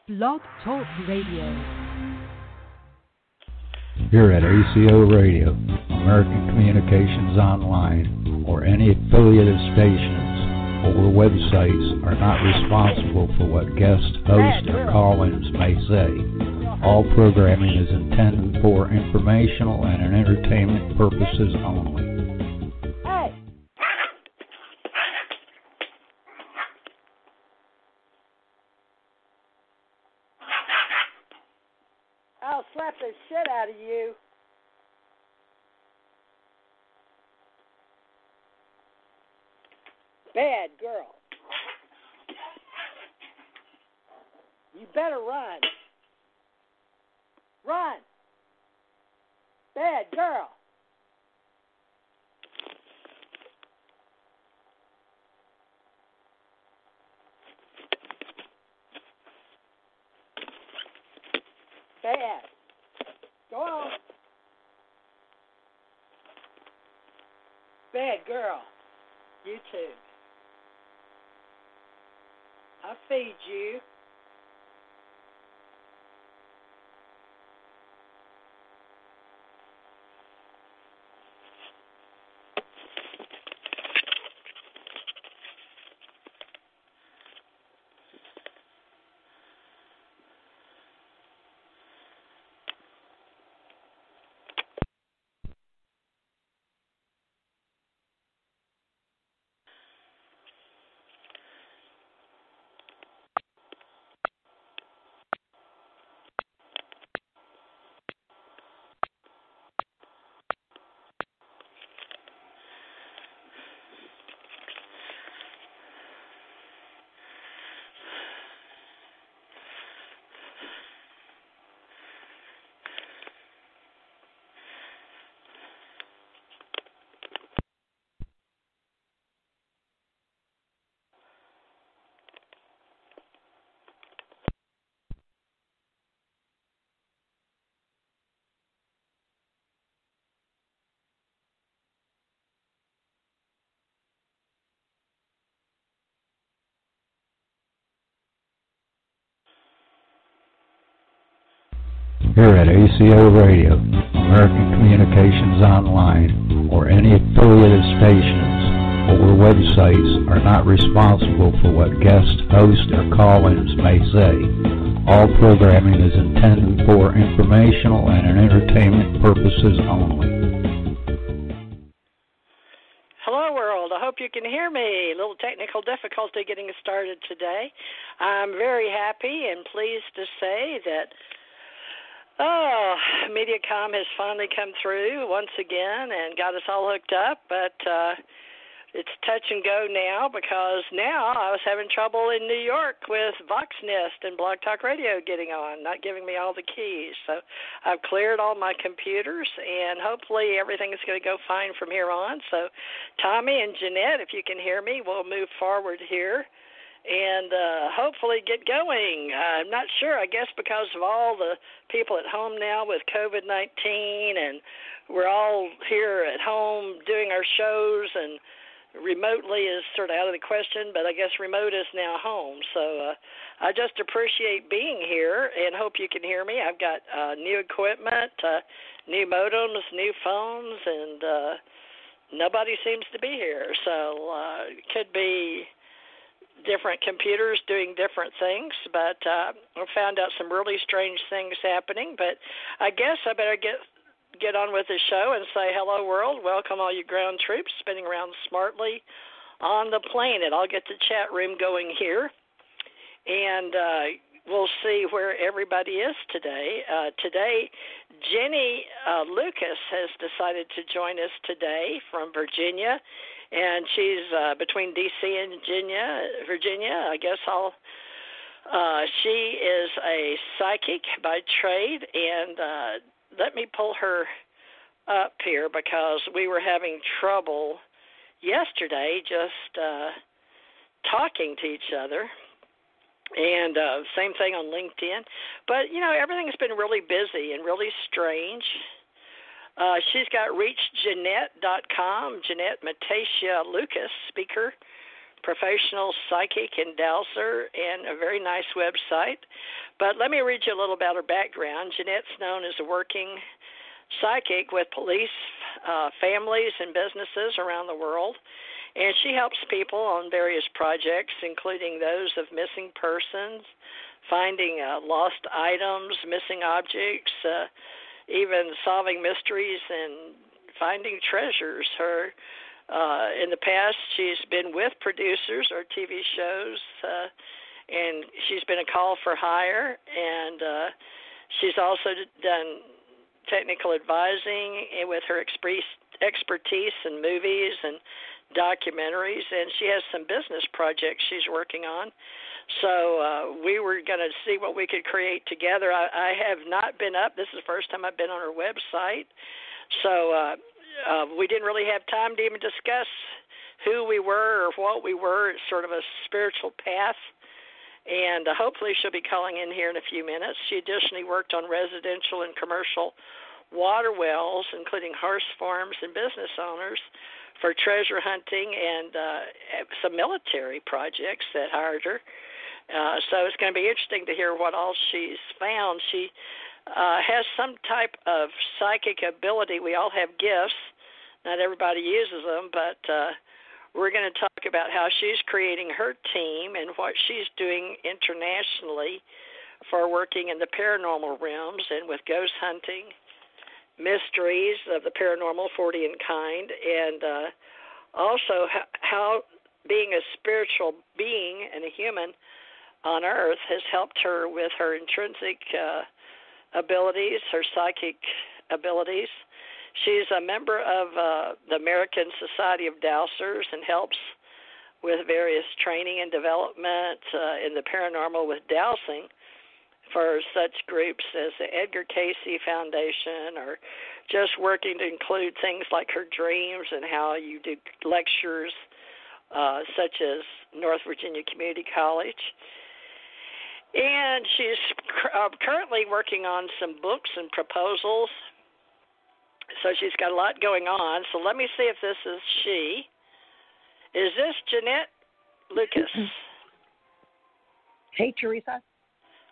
Blog Talk Radio. Here at ACO Radio, American Communications Online, or any affiliated stations or websites are not responsible for what guest hosts or call-ins may say. All programming is intended for informational and entertainment purposes only. I'll slap the shit out of you. Bad girl. You better run. Run. Bad girl. Bad. Go on. Bad girl. You too. I'll feed you. Here at ACO Radio, American Communications Online, or any affiliated stations or websites are not responsible for what guest hosts or call-ins may say. All programming is intended for informational and entertainment purposes only. Hello, world. I hope you can hear me. A little technical difficulty getting started today. I'm very happy and pleased to say that MediaCom has finally come through once again and got us all hooked up, but it's touch and go now because now I was having trouble in New York with VoxNest and Blog Talk Radio getting on, not giving me all the keys. So I've cleared all my computers, and hopefully everything is going to go fine from here on. So Tommy and Janette, if you can hear me, we'll move forward here and hopefully get going. I'm not sure, I guess because of all the people at home now with COVID-19, and we're all here at home doing our shows, and remotely is sort of out of the question, but I guess remote is now home. So I just appreciate being here and hope you can hear me. I've got new equipment, new modems, new phones, and nobody seems to be here. So it could be different computers doing different things, but I found out some really strange things happening. But I guess I better get on with the show and say hello, world. Welcome all you ground troops spinning around smartly on the planet. I'll get the chat room going here, and we'll see where everybody is today. Today, Jenny Lucas has decided to join us today from Virginia. And she's between D.C. and Virginia. I guess she is a psychic by trade. And let me pull her up here because we were having trouble yesterday just talking to each other. And same thing on LinkedIn. But, you know, everything's been really busy and really strange. She's got reachjanette.com, Janette Matasia Lucas, speaker, professional psychic and dowser, and a very nice website. But let me read you a little about her background. Janette's known as a working psychic with police, families, and businesses around the world. And she helps people on various projects, including those of missing persons, finding lost items, missing objects, even solving mysteries and finding treasures. In the past, she's been with producers or TV shows, and she's been a call for hire, and she's also done technical advising with her expertise in movies and documentaries, and she has some business projects she's working on. So we were going to see what we could create together. I have not been up. This is the first time I've been on her website. So we didn't really have time to even discuss who we were or what we were. It's sort of a spiritual path. And hopefully she'll be calling in here in a few minutes. She additionally worked on residential and commercial water wells, including horse farms and business owners, for treasure hunting and some military projects that hired her. So it's going to be interesting to hear what all she's found. She has some type of psychic ability. We all have gifts. Not everybody uses them, but we're going to talk about how she's creating her team and what she's doing internationally for working in the paranormal realms and with ghost hunting, mysteries of the paranormal, 40 in kind, and also how being a spiritual being and a human on Earth has helped her with her intrinsic abilities, her psychic abilities. She's a member of the American Society of Dowsers and helps with various training and development in the paranormal with dowsing for such groups as the Edgar Cayce Foundation, or just working to include things like her dreams and how you do lectures such as North Virginia Community College. And she's currently working on some books and proposals, so she's got a lot going on. So let me see if this is she. Is this Janette Lucas? Hey, Theresa.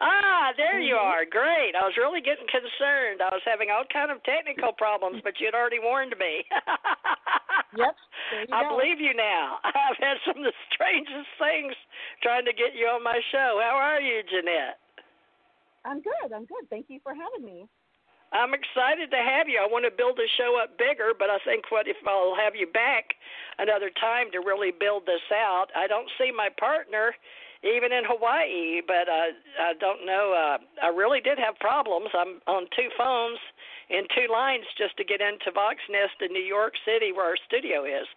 Ah, there you are. Great. I was really getting concerned. I was having all kind of technical problems, but you'd already warned me. Yep. There you I go. believe you now. I've had some of the strangest things trying to get you on my show. How are you, Janette? I'm good. Thank you for having me. I'm excited to have you. I want to build the show up bigger, but I think if I'll have you back another time to really build this out. I don't see my partner even in Hawaii, but I don't know. I really did have problems. I'm on two phones and two lines just to get into Vox Nest in New York City where our studio is.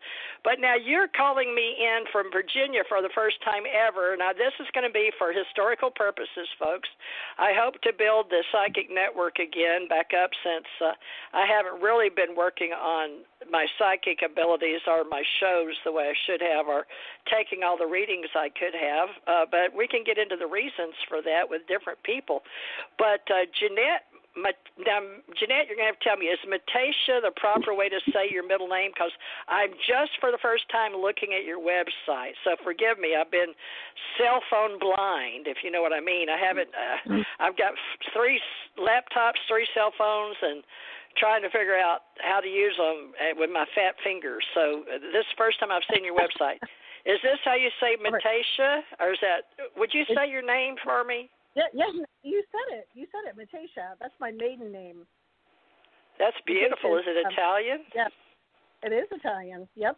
But now you're calling me in from Virginia for the first time ever. Now this is going to be for historical purposes, folks. I hope to build the psychic network again back up since I haven't really been working on my psychic abilities or my shows the way I should have, or taking all the readings I could have. But we can get into the reasons for that with different people. But Janette, you're going to have to tell me, is Matasia the proper way to say your middle name? Because I'm just for the first time looking at your website. So forgive me. I've been cell phone blind, if you know what I mean. I haven't. I've got 3 laptops, 3 cell phones, and trying to figure out how to use them with my fat fingers. So this is the first time I've seen your website. Is this how you say Matasia, or is that? Would you say your name for me? Yeah, you said it. Matasia. That's my maiden name. That's beautiful. Is it Italian? Yes, it is Italian. Yep.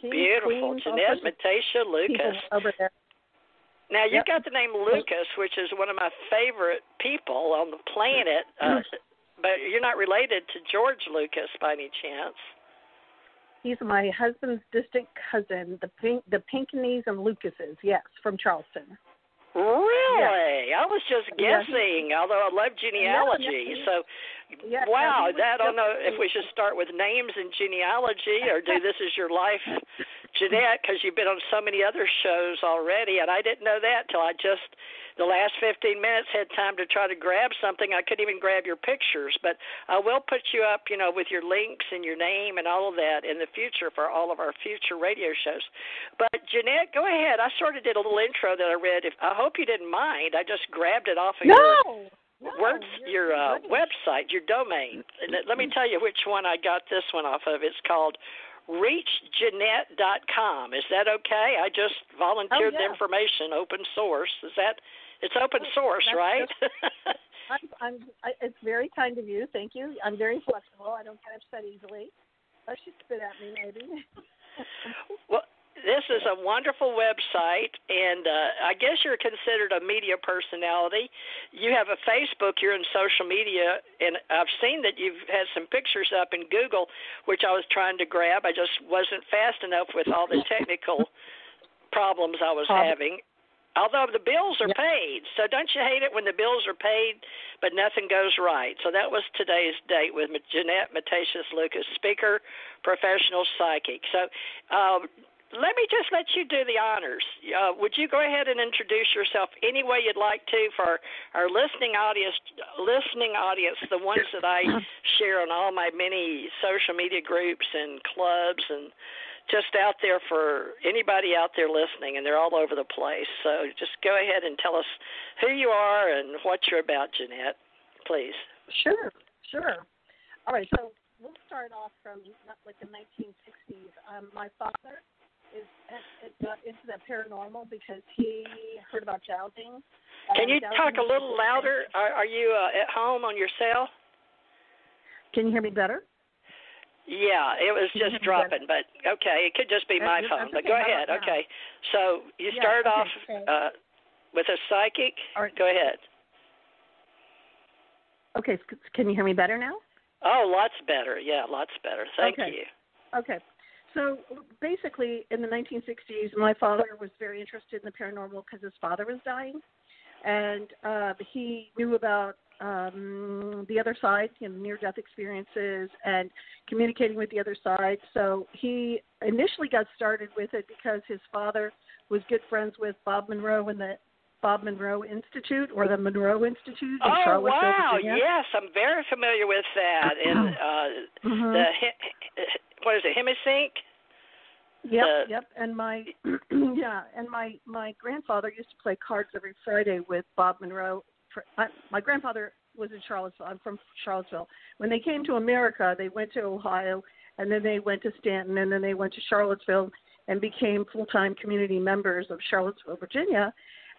Kings, beautiful. Queens, Jeanette, Matasia, Lucas. Over there. Now, you've got the name Lucas, which is one of my favorite people on the planet, but you're not related to George Lucas by any chance. He's my husband's distant cousin, the Pinckneys and Lucases, yes, from Charleston. Really? Yes. I was just guessing, although I love genealogy. I don't know if we should start with names and genealogy or do this as your life Janette, because you've been on so many other shows already, and I didn't know that till I just, the last 15 minutes, had time to try to grab something. I couldn't even grab your pictures, but I will put you up, with your links and your name and all of that in the future for all of our future radio shows. But, Janette, go ahead. I sort of did a little intro that I read. I hope you didn't mind. I just grabbed it off of your website, your domain. And let me tell you which one I got this one off of. It's called reachjanette.com. Is that okay? I just volunteered the information, open source. It's open source, right? It's very kind of you. Thank you. I'm very flexible. I don't get upset easily. Unless you spit at me, maybe. Well, this is a wonderful website, and I guess you're considered a media personality. You have a Facebook, you're in social media, and I've seen that you've had some pictures up in Google, which I was trying to grab. I just wasn't fast enough with all the technical problems I was having. Although the bills are paid, so don't you hate it when the bills are paid but nothing goes right? So that was today's date with Janette Lucas, speaker, professional psychic. So let me just let you do the honors. Would you go ahead and introduce yourself any way you'd like to for our listening audience, the ones that I share on all my many social media groups and clubs and just out there for anybody out there listening, and they're all over the place. So just go ahead and tell us who you are and what you're about, Janette, please. Sure. All right, so we'll start off from like the 1960s. My father got into the paranormal because he heard about dowsing. Can you talk a little louder? Are you at home on your cell? Can you hear me better? Yeah, it was just dropping, but okay, it could just be my phone. But go ahead. Okay, so you started off with a psychic. Right. Go ahead. Okay, can you hear me better now? Oh, lots better. Yeah, lots better. Thank you. Okay. So basically, in the 1960s, my father was very interested in the paranormal because his father was dying, and he knew about the other side, near-death experiences and communicating with the other side. So he initially got started with it because his father was good friends with Bob Monroe in the Bob Monroe Institute or the Monroe Institute in Charlottesville, Virginia. Yes, I'm very familiar with that. And what is it, Hemisync? Yep. And my my grandfather used to play cards every Friday with Bob Monroe. My grandfather was in Charlottesville. I'm from Charlottesville. When they came to America, they went to Ohio, and then they went to Stanton, and then they went to Charlottesville and became full-time community members of Charlottesville, Virginia.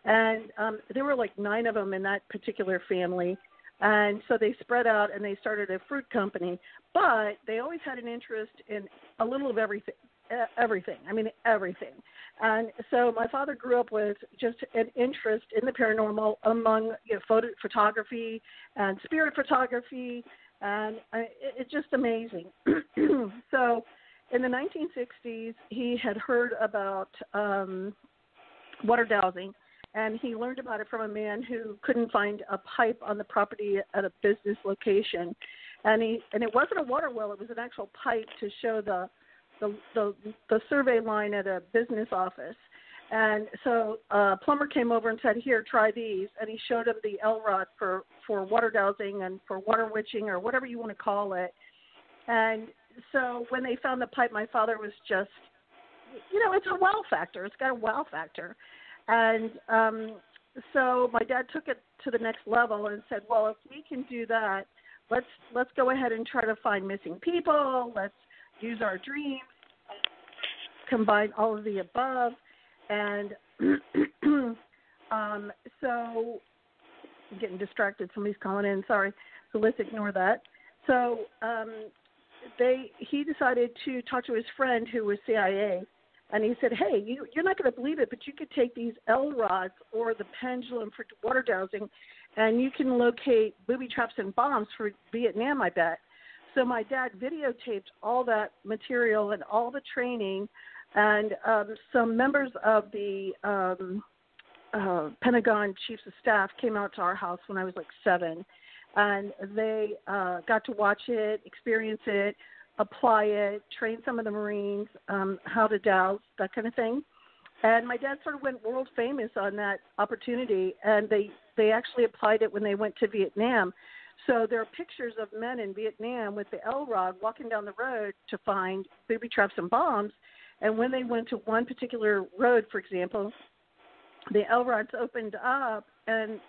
And there were like 9 of them in that particular family. And so they spread out and they started a fruit company. But they always had an interest in a little of everything. Everything. And so my father grew up with just an interest in the paranormal among photography and spirit photography, and it's just amazing. So in the 1960s, he had heard about water dowsing, and he learned about it from a man who couldn't find a pipe on the property at a business location. And it wasn't a water well, it was an actual pipe to show the survey line at a business office. And so a plumber came over and said, here, try these. And he showed him the L-rod for water dowsing and for water witching or whatever you want to call it. And so when they found the pipe, my father was just, it's a wow factor. It's got a wow factor. And so my dad took it to the next level and said, well, if we can do that, let's go ahead and try to find missing people. Let's use our dreams, combine all of the above. And so I'm getting distracted. Somebody's calling in. Sorry. So let's ignore that. So he decided to talk to his friend who was CIA. And he said, hey, you're not going to believe it, but you could take these L-rods or the pendulum for water dowsing, and you can locate booby traps and bombs for Vietnam, I bet. So my dad videotaped all that material and all the training, and some members of the Pentagon Chiefs of Staff came out to our house when I was like 7, and they got to watch it, experience it. apply it, train some of the Marines how to douse, that kind of thing. And my dad sort of went world famous on that opportunity, and they actually applied it when they went to Vietnam. So there are pictures of men in Vietnam with the L-Rod walking down the road to find booby traps and bombs. And when they went to one particular road, for example, the L-Rods opened up, and